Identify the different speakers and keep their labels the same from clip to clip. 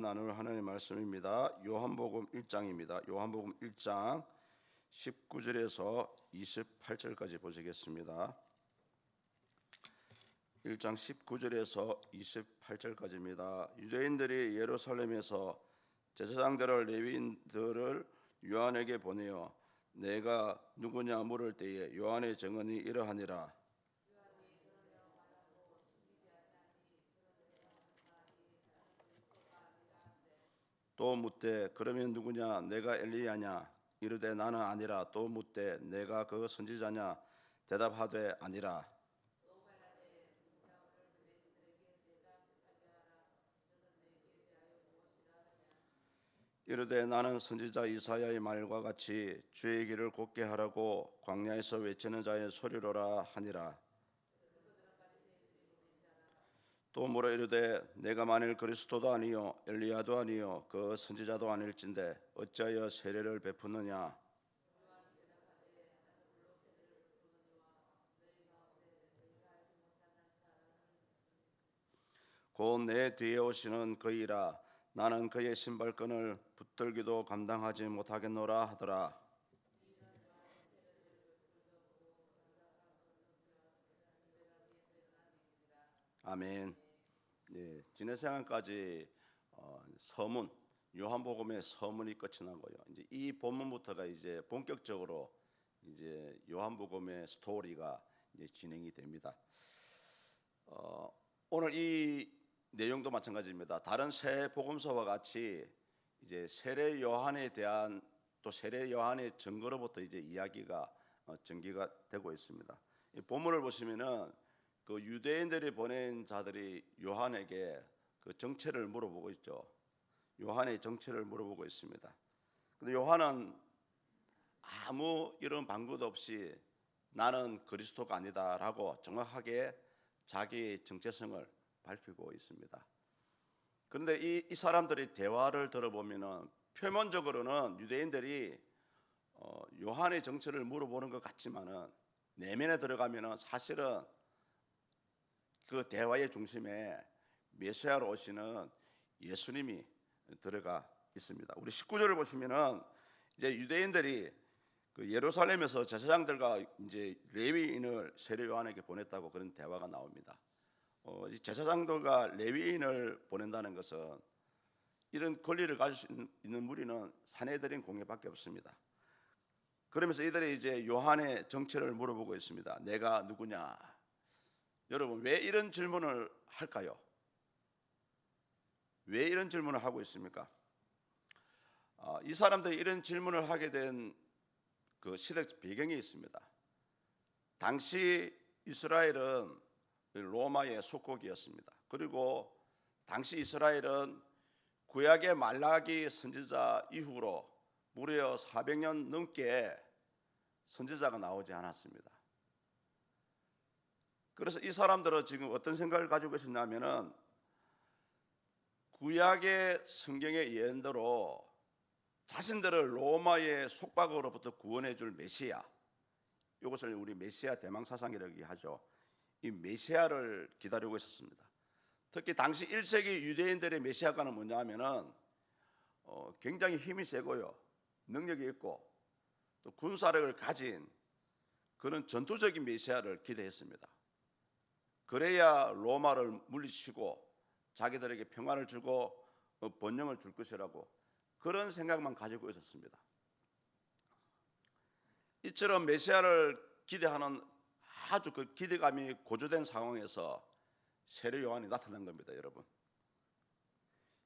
Speaker 1: 나눌 하나님의 말씀입니다. 요한복음 1장입니다. 요한복음 1장 19절에서 28절까지 보시겠습니다. 1장 19절에서 28절까지입니다. 유대인들이 예루살렘에서 제사장들을 레위인들을 요한에게 보내어 내가 누구냐 물을 때에 요한의 증언이 이러하니라. 또 묻되 그러면 누구냐 내가 엘리야냐 이르되 나는 아니라. 또 묻되 내가 그 선지자냐 대답하되 아니라. 이르되 나는 선지자 이사야의 말과 같이 주의 길을 곧게 하라고 광야에서 외치는 자의 소리로라 하니라. 또 물어 이르되 내가 만일 그리스도도 아니요 엘리야도 아니요 그 선지자도 아닐진대 어찌하여 세례를 베푸느냐. 곧 내 뒤에 오시는 그이라. 나는 그의 신발끈을 붙들기도 감당하지 못하겠노라 하더라. 아멘. 예, 지난 시간까지 서문 요한복음의 서문이 끝이 나고요. 이제 이 본문부터가 이제 본격적으로 이제 요한복음의 스토리가 이제 진행이 됩니다. 오늘 이 내용도 마찬가지입니다. 다른 세 복음서와 같이 이제 세례 요한에 대한 또 세례 요한의 증거로부터 이제 이야기가 전개가 되고 있습니다. 이 본문을 보시면은 그 유대인들이 보낸 자들이 요한에게 그 정체를 물어보고 있죠. 요한의 정체를 물어보고 있습니다. 근데 요한은 아무 이런 방구도 없이 나는 그리스도가 아니다라고 정확하게 자기의 정체성을 밝히고 있습니다. 그런데 이 사람들이 대화를 들어보면은 표면적으로는 유대인들이 요한의 정체를 물어보는 것 같지만은 내면에 들어가면은 사실은 그 대화의 중심에 메시아로 오시는 예수님이 들어가 있습니다. 우리 19절을 보시면은 이제 유대인들이 그 예루살렘에서 제사장들과 이제 레위인을 세례 요한에게 보냈다고 그런 대화가 나옵니다. 이 제사장들과 레위인을 보낸다는 것은 이런 권리를 가질 수 있는 무리는 사내들인 공예밖에 없습니다. 그러면서 이들이 이제 요한의 정체를 물어보고 있습니다. 내가 누구냐? 여러분 왜 이런 질문을 할까요? 왜 이런 질문을 하고 있습니까? 이 사람들이 이런 질문을 하게 된 그 시대적 배경이 있습니다. 당시 이스라엘은 로마의 속국이었습니다. 그리고 당시 이스라엘은 구약의 말라기 선지자 이후로 무려 400년 넘게 선지자가 나오지 않았습니다. 그래서 이 사람들은 지금 어떤 생각을 가지고 있었냐면은 구약의 성경의 예언대로 자신들을 로마의 속박으로부터 구원해 줄 메시아, 이것을 우리 메시아 대망사상이라고 하죠. 이 메시아를 기다리고 있었습니다. 특히 당시 1세기 유대인들의 메시아가는 뭐냐면은 굉장히 힘이 세고요, 능력이 있고 또 군사력을 가진 그런 전투적인 메시아를 기대했습니다. 그래야 로마를 물리치고 자기들에게 평화를 주고 번영을 줄 것이라고 그런 생각만 가지고 있었습니다. 이처럼 메시아를 기대하는 아주 그 기대감이 고조된 상황에서 세례 요한이 나타난 겁니다, 여러분.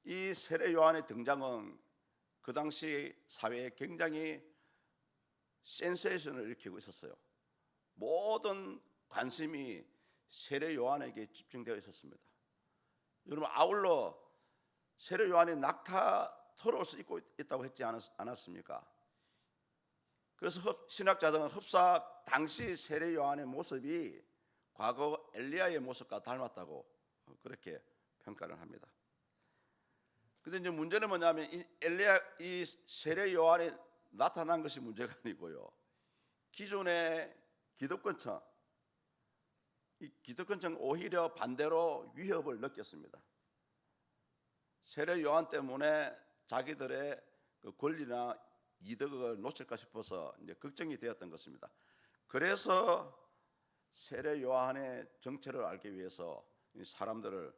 Speaker 1: 이 세례 요한의 등장은 그 당시 사회에 굉장히 센세이션을 일으키고 있었어요. 모든 관심이 세례 요한에게 집중되어 있었습니다. 여러분 아울러 세례 요한이 낙타 털옷을 입고 있다고 했지 않았습니까? 그래서 신학자들은 흡사 당시 세례 요한의 모습이 과거 엘리야의 모습과 닮았다고 그렇게 평가를 합니다. 근데 이제 문제는 뭐냐면 이 세례 요한이 나타난 것이 문제가 아니고요, 기존의 기득권층, 이 기득권층 오히려 반대로 위협을 느꼈습니다. 세례 요한 때문에 자기들의 그 권리나 이득을 놓칠까 싶어서 이제 걱정이 되었던 것입니다. 그래서 세례 요한의 정체를 알기 위해서 사람들을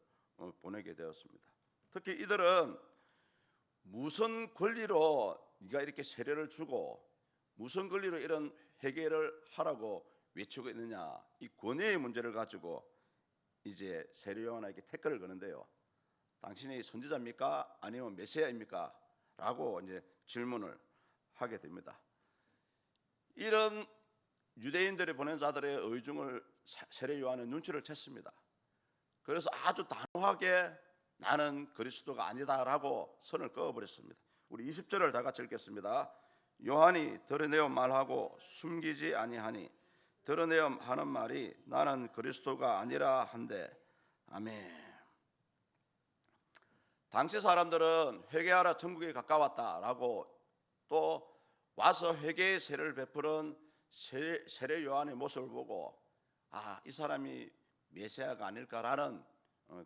Speaker 1: 보내게 되었습니다. 특히 이들은 무슨 권리로 네가 이렇게 세례를 주고 무슨 권리로 이런 회개를 하라고 외치고 있느냐, 이 권위의 문제를 가지고 이제 세례 요한에게 태클을 거는데요. 당신이 선지자입니까? 아니면 메시아입니까? 라고 이제 질문을 하게 됩니다. 이런 유대인들이 보낸 자들의 의중을 세례 요한은 눈치를 챘습니다. 그래서 아주 단호하게 나는 그리스도가 아니다라고 선을 그어버렸습니다. 우리 20절을 다 같이 읽겠습니다. 요한이 드러내어 말하고 숨기지 아니하니 드러내어 하는 말이 나는 그리스도가 아니라 한데. 아멘. 당시 사람들은 회개하라 천국이 가까웠다라고 또 와서 회개의 세례를 베푸는 세례 요한의 모습을 보고 이 사람이 메시아가 아닐까라는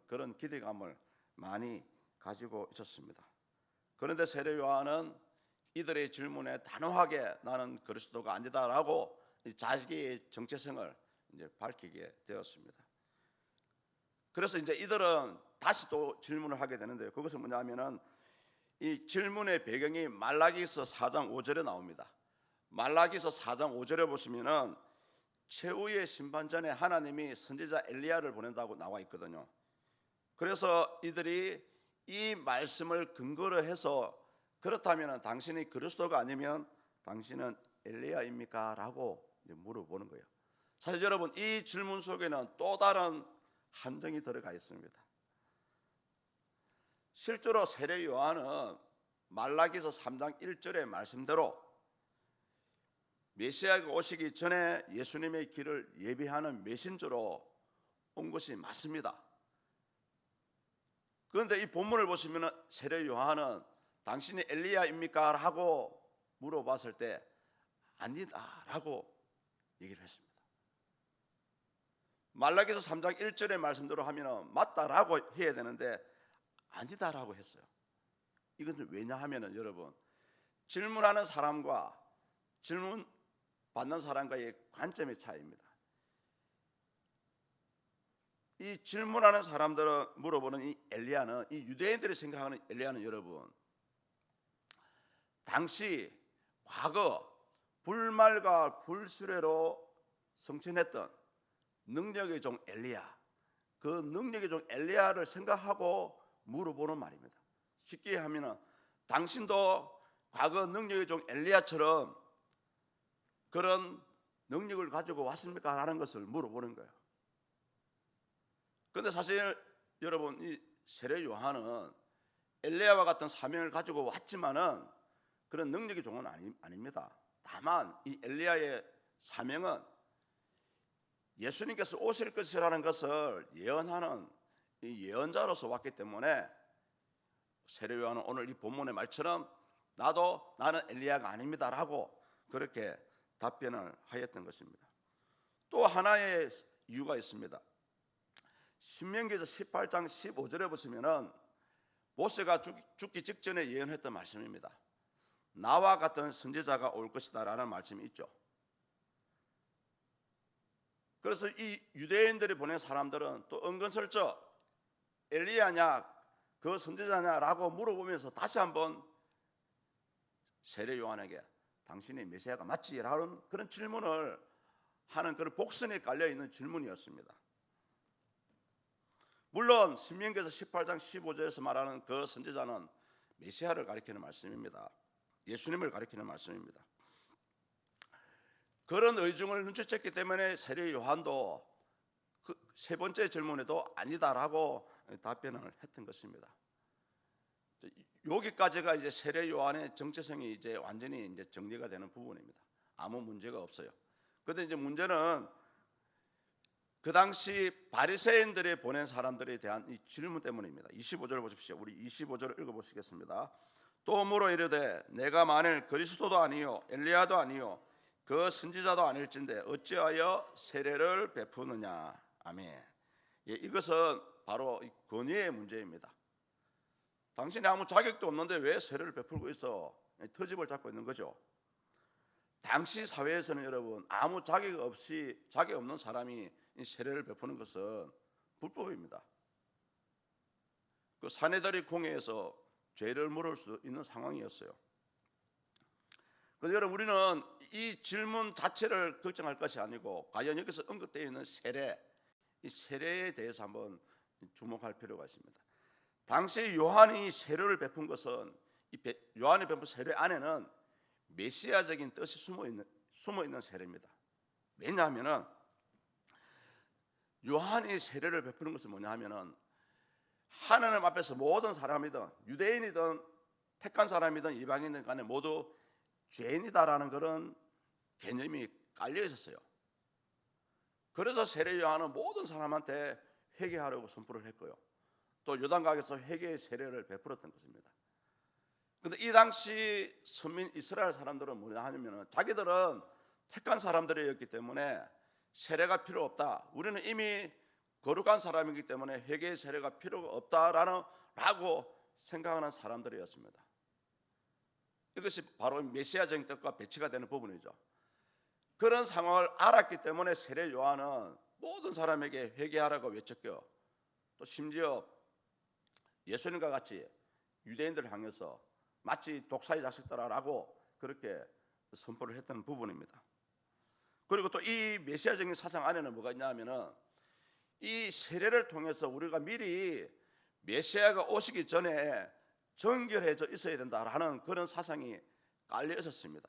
Speaker 1: 그런 기대감을 많이 가지고 있었습니다. 그런데 세례 요한은 이들의 질문에 단호하게 나는 그리스도가 아니다라고 자기의 정체성을 이제 밝히게 되었습니다. 그래서 이제 이들은 다시 또 질문을 하게 되는데요. 그것은 뭐냐면은 이 질문의 배경이 말라기서 4장 5절에 나옵니다. 말라기서 4장 5절에 보시면은 최후의 심판 전에 하나님이 선지자 엘리야를 보낸다고 나와 있거든요. 그래서 이들이 이 말씀을 근거로 해서 그렇다면 당신이 그리스도가 아니면 당신은 엘리야입니까? 라고 물어보는 거예요. 사실 여러분, 이 질문 속에는 또 다른 함정이 들어가 있습니다. 실제로 세례 요한은 말라기서 3장 1절의 말씀대로 메시아가 오시기 전에 예수님의 길을 예비하는 메신저로 온 것이 맞습니다. 그런데 이 본문을 보시면 세례 요한은 당신이 엘리야입니까? 라고 물어봤을 때 아니다 라고 얘기를 했습니다. 말라기서 3장 1절의 말씀대로 하면 맞다라고 해야 되는데 아니다라고 했어요. 이건 왜냐하면 여러분, 질문하는 사람과 질문 받는 사람과의 관점의 차이입니다. 이 질문하는 사람들은 물어보는 이 엘리야는, 이 유대인들이 생각하는 엘리야는 여러분, 당시 과거 불말과 불수레로 성취했던 능력의 종 엘리야, 그 능력의 종 엘리야를 생각하고 물어보는 말입니다. 쉽게 하면 당신도 과거 능력의 종 엘리야처럼 그런 능력을 가지고 왔습니까? 라는 것을 물어보는 거예요. 그런데 사실 여러분, 이 세례 요한은 엘리야와 같은 사명을 가지고 왔지만은 그런 능력의 종은 아닙니다. 다만 이 엘리야의 사명은 예수님께서 오실 것이라는 것을 예언하는 이 예언자로서 왔기 때문에 세례 요한은 오늘 이 본문의 말처럼 나는 엘리야가 아닙니다라고 그렇게 답변을 하였던 것입니다. 또 하나의 이유가 있습니다. 신명기서 18장 15절에 보시면은 모세가 죽기 직전에 예언했던 말씀입니다. 나와 같은 선지자가 올 것이다 라는 말씀이 있죠. 그래서 이 유대인들이 보낸 사람들은 또 은근슬쩍 엘리야냐 그 선지자냐라고 물어보면서 다시 한번 세례 요한에게 당신이 메시아가 맞지라는 그런 질문을 하는 그런 복선에 깔려있는 질문이었습니다. 물론 신명기서 18장 15절에서 말하는 그 선지자는 메시아를 가리키는 말씀입니다. 예수님을 가리키는 말씀입니다. 그런 의중을 눈치챘기 때문에 세례 요한도 그 세 번째 질문에도 아니다라고 답변을 했던 것입니다. 여기까지가 이제 세례 요한의 정체성이 이제 완전히 이제 정리가 되는 부분입니다. 아무 문제가 없어요. 그런데 이제 문제는 그 당시 바리새인들이 보낸 사람들에 대한 이 질문 때문입니다. 25절을 보십시오. 우리 25절을 읽어보시겠습니다. 또 물어 이르되 내가 만일 그리스도도 아니요 엘리야도 아니요 그 선지자도 아닐진데 어찌하여 세례를 베푸느냐. 아멘. 예, 이것은 바로 권위의 문제입니다. 당신이 아무 자격도 없는데 왜 세례를 베풀고 있어? 터집을 잡고 있는 거죠. 당시 사회에서는 여러분, 아무 자격 없는 사람이 이 세례를 베푸는 것은 불법입니다. 그 사내들이 공회에서 죄를 물을 수 있는 상황이었어요. 그래서 여러분, 우리는 이 질문 자체를 걱정할 것이 아니고 과연 여기서 언급되어 있는 세례, 이 세례에 대해서 한번 주목할 필요가 있습니다. 당시 요한이 세례를 베푼 것은, 요한이 베푼 세례 안에는 메시아적인 뜻이 숨어 있는 세례입니다. 왜냐하면은 요한이 세례를 베푸는 것은 뭐냐 하면은, 하나님 앞에서 모든 사람이든 유대인이든 택한 사람이든 이방인이든 간에 모두 죄인이다라는 그런 개념이 깔려 있었어요. 그래서 세례 요한은 모든 사람한테 회개하라고 선포를 했고요, 또 요단강에서 회개의 세례를 베풀었던 것입니다. 그런데 이 당시 선민 이스라엘 사람들은 뭐냐 하냐면, 자기들은 택한 사람들이었기 때문에 세례가 필요 없다, 우리는 이미 거룩한 사람이기 때문에 회개의 세례가 필요가 없다라고 생각하는 사람들이었습니다. 이것이 바로 메시아적인 뜻과 배치가 되는 부분이죠. 그런 상황을 알았기 때문에 세례 요한은 모든 사람에게 회개하라고 외쳤고요, 또 심지어 예수님과 같이 유대인들을 향해서 마치 독사의 자식들아라고 그렇게 선포를 했던 부분입니다. 그리고 또 이 메시아적인 사상 안에는 뭐가 있냐면은, 이 세례를 통해서 우리가 미리 메시아가 오시기 전에 정결해져 있어야 된다라는 그런 사상이 깔려 있었습니다.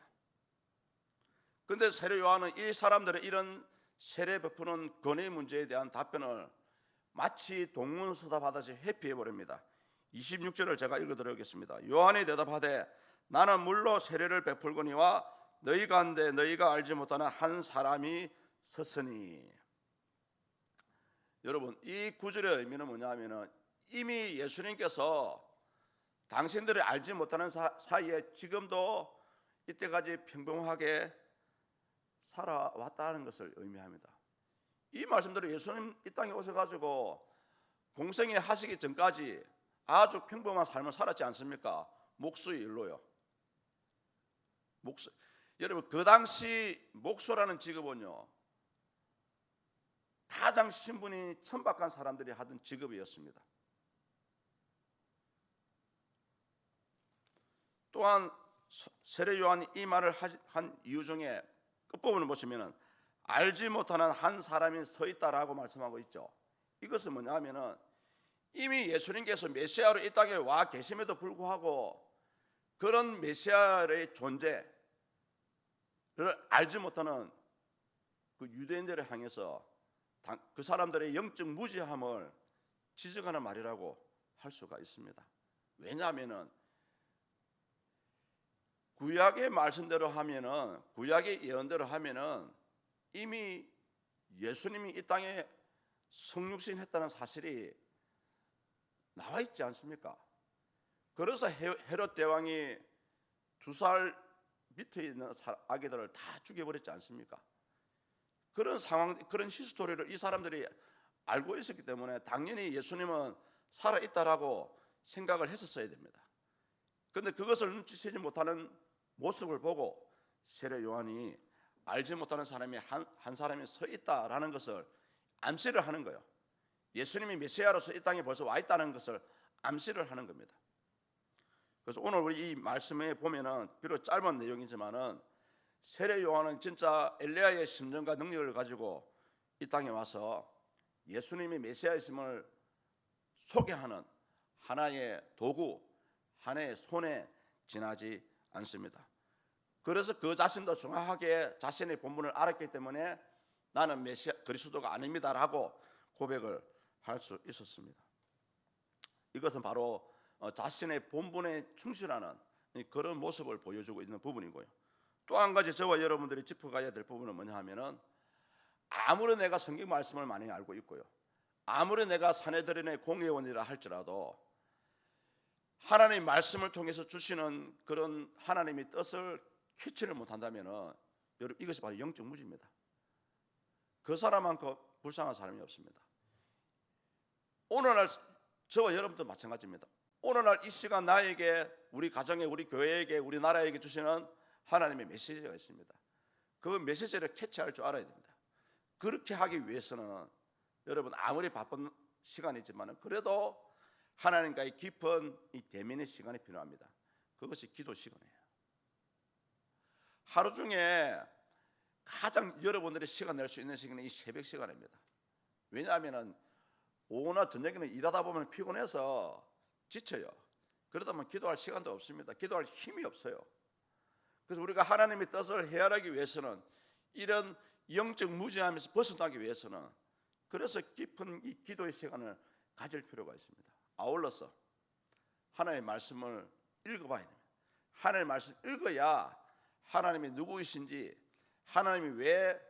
Speaker 1: 그런데 세례 요한은 이 사람들의 이런 세례 베푸는 권위 문제에 대한 답변을 마치 동문서답하듯이 회피해버립니다. 26절을 제가 읽어드리겠습니다. 요한이 대답하되 나는 물로 세례를 베풀거니와 너희 가운데 너희가 알지 못하는 한 사람이 섰으니. 여러분, 이 구절의 의미는 뭐냐 하면은, 이미 예수님께서 당신들이 알지 못하는 사이에 지금도 이때까지 평범하게 살아왔다는 것을 의미합니다. 이 말씀대로 예수님 이 땅에 오셔가지고 공생애 하시기 전까지 아주 평범한 삶을 살았지 않습니까? 목수의 일로요. 여러분, 그 당시 목수라는 직업은요, 가장 신분이 천박한 사람들이 하던 직업이었습니다. 또한 세례 요한이 이 말을 한 이유 중에 끝부분을 보시면은 알지 못하는 한 사람이 서 있다라고 말씀하고 있죠. 이것은 뭐냐 하면은, 이미 예수님께서 메시아로 이 땅에 와 계심에도 불구하고 그런 메시아의 존재를 알지 못하는 그 유대인들을 향해서 그 사람들의 영적 무지함을 지적하는 말이라고 할 수가 있습니다. 왜냐하면은 구약의 말씀대로 하면은, 구약의 예언대로 하면은 이미 예수님이 이 땅에 성육신했다는 사실이 나와 있지 않습니까? 그래서 헤롯 대왕이 2살 밑에 있는 아기들을 다 죽여버렸지 않습니까? 그런 상황, 그런 히스토리를 이 사람들이 알고 있었기 때문에 당연히 예수님은 살아있다라고 생각을 했었어야 됩니다. 그런데 그것을 눈치채지 못하는 모습을 보고 세례 요한이 알지 못하는 사람이 한 사람이 서 있다라는 것을 암시를 하는 거예요. 예수님이 메시아로서 이 땅에 벌써 와 있다는 것을 암시를 하는 겁니다. 그래서 오늘 우리 이 말씀에 보면은 비록 짧은 내용이지만은 세례 요한은 진짜 엘리야의 심정과 능력을 가지고 이 땅에 와서 예수님이 메시아이심을 소개하는 하나의 도구, 하나의 손에 지나지 않습니다. 그래서 그 자신도 정확하게 자신의 본분을 알았기 때문에 나는 메시아 그리스도가 아닙니다라고 고백을 할 수 있었습니다. 이것은 바로 자신의 본분에 충실하는 그런 모습을 보여주고 있는 부분이고요. 또 한 가지 저와 여러분들이 짚어가야 될 부분은 뭐냐 하면은, 아무리 내가 성경 말씀을 많이 알고 있고요, 아무리 내가 사내들인의 공회원이라 할지라도 하나님의 말씀을 통해서 주시는 그런 하나님의 뜻을 캐치를 못한다면은, 여러분, 이것이 바로 영적 무지입니다. 그 사람만큼 불쌍한 사람이 없습니다. 오늘날 저와 여러분도 마찬가지입니다. 오늘날 이 시간 나에게, 우리 가정에, 우리 교회에게, 우리 나라에게 주시는 하나님의 메시지가 있습니다. 그 메시지를 캐치할 줄 알아야 됩니다. 그렇게 하기 위해서는 여러분 아무리 바쁜 시간이지만 그래도 하나님과의 깊은 이 대면의 시간이 필요합니다. 그것이 기도 시간이에요. 하루 중에 가장 여러분들이 시간 낼 수 있는 시간은 이 새벽 시간입니다. 왜냐하면 오후나 저녁에는 일하다 보면 피곤해서 지쳐요. 그러다 보면 기도할 시간도 없습니다. 기도할 힘이 없어요. 그래서 우리가 하나님의 뜻을 헤아리기 위해서는, 이런 영적 무지함에서 벗어나기 위해서는, 그래서 깊은 이 기도의 시간을 가질 필요가 있습니다. 아울러서 하나님의 말씀을 읽어봐야 됩니다. 하나님의 말씀 읽어야 하나님이 누구이신지, 하나님이 왜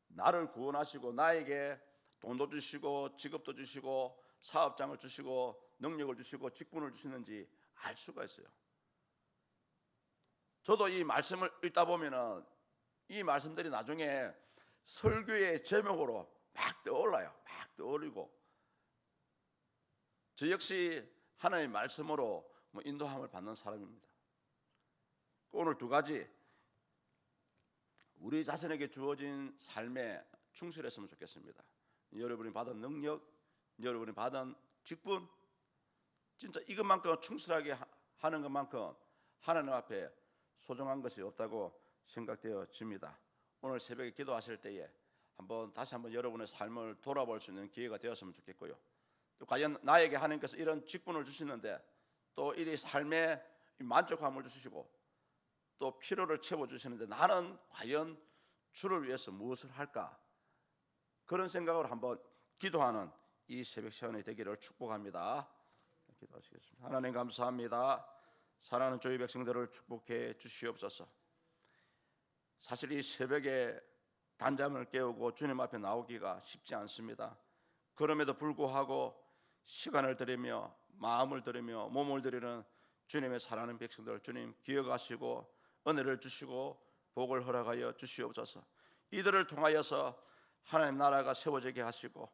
Speaker 1: 나를 구원하시고 나에게 돈도 주시고 직업도 주시고 사업장을 주시고 능력을 주시고 직분을 주시는지 알 수가 있어요. 저도 이 말씀을 읽다 보면은 이 말씀들이 나중에 설교의 제목으로 막 떠올라요. 막 떠오르고, 저 역시 하나님의 말씀으로 인도함을 받는 사람입니다. 오늘 두 가지, 우리 자신에게 주어진 삶에 충실했으면 좋겠습니다. 여러분이 받은 능력, 여러분이 받은 직분, 진짜 이것만큼 충실하게 하는 것만큼 하나님 앞에 소중한 것이 없다고 생각되어집니다. 오늘 새벽에 기도하실 때에 다시 한번 여러분의 삶을 돌아볼 수 있는 기회가 되었으면 좋겠고요. 또 과연 나에게 하나님께서 이런 직분을 주시는데 또 이 삶에 만족함을 주시고 또 필요를 채워주시는데 나는 과연 주를 위해서 무엇을 할까? 그런 생각으로 한번 기도하는 이 새벽 시간이 되기를 축복합니다. 기도하시겠습니다. 하나님 감사합니다. 사랑하는 저희 백성들을 축복해 주시옵소서. 사실 이 새벽에 단잠을 깨우고 주님 앞에 나오기가 쉽지 않습니다. 그럼에도 불구하고 시간을 들이며 마음을 들이며 몸을 들이는 주님의 사랑하는 백성들, 주님 기억하시고 은혜를 주시고 복을 허락하여 주시옵소서. 이들을 통하여서 하나님 나라가 세워지게 하시고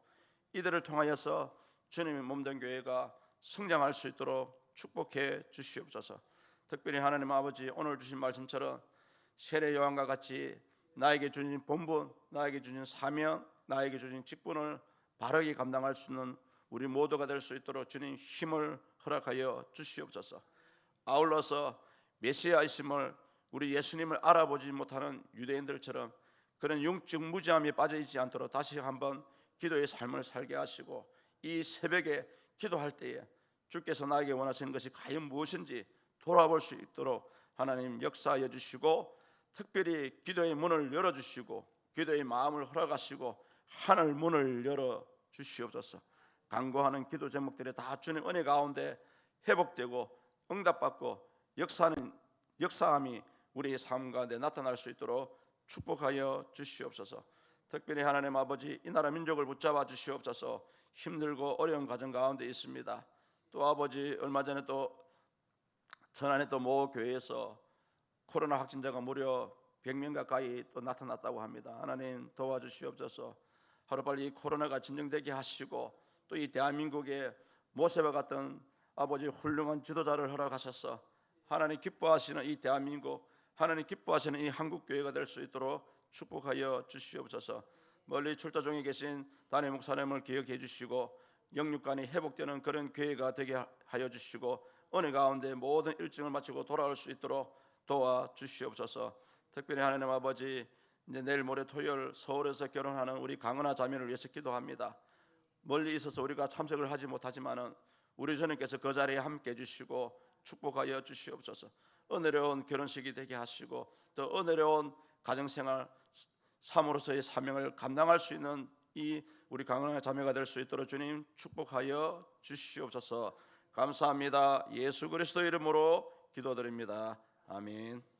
Speaker 1: 이들을 통하여서 주님의 몸된 교회가 성장할 수 있도록 축복해 주시옵소서. 특별히 하나님 아버지, 오늘 주신 말씀처럼 세례 요한과 같이 나에게 주신 본분, 나에게 주신 사명, 나에게 주신 직분을 바르게 감당할 수 있는 우리 모두가 될 수 있도록 주님 힘을 허락하여 주시옵소서. 아울러서 메시아이심을, 우리 예수님을 알아보지 못하는 유대인들처럼 그런 영적 무지함에 빠져있지 않도록 다시 한번 기도의 삶을 살게 하시고, 이 새벽에 기도할 때에 주께서 나에게 원하시는 것이 과연 무엇인지 돌아볼 수 있도록 하나님 역사하여 주시고, 특별히 기도의 문을 열어주시고 기도의 마음을 허락하시고 하늘 문을 열어주시옵소서. 간구하는 기도 제목들이 다 주님 은혜 가운데 회복되고 응답받고 역사함이 우리의 삶 가운데 나타날 수 있도록 축복하여 주시옵소서. 특별히 하나님 아버지, 이 나라 민족을 붙잡아 주시옵소서. 힘들고 어려운 가정 가운데 있습니다. 또 아버지, 얼마 전에 또 천안의 또 모 교회에서 코로나 확진자가 무려 100명 가까이 또 나타났다고 합니다. 하나님 도와주시옵소서. 하루빨리 이 코로나가 진정되게 하시고 또 이 대한민국에 모세와 같은 아버지 훌륭한 지도자를 허락하셔서 하나님 기뻐하시는 이 대한민국, 하나님 기뻐하시는 이 한국교회가 될 수 있도록 축복하여 주시옵소서. 멀리 출타 중에 계신 담임 목사님을 기억해 주시고 영육간이 회복되는 그런 교회가 되게 하여 주시고 은혜 가운데 모든 일정을 마치고 돌아올 수 있도록 도와주시옵소서. 특별히 하나님 아버지, 이제 내일 모레 토요일 서울에서 결혼하는 우리 강은하 자매를 위해서 기도합니다. 멀리 있어서 우리가 참석을 하지 못하지만은 우리 주님께서 그 자리에 함께 해주시고 축복하여 주시옵소서. 은혜로운 결혼식이 되게 하시고 또 은혜로운 가정생활 삶으로서의 사명을 감당할 수 있는 이 우리 강은하 자매가 될 수 있도록 주님 축복하여 주시옵소서. 감사합니다. 예수 그리스도 이름으로 기도드립니다. 아멘.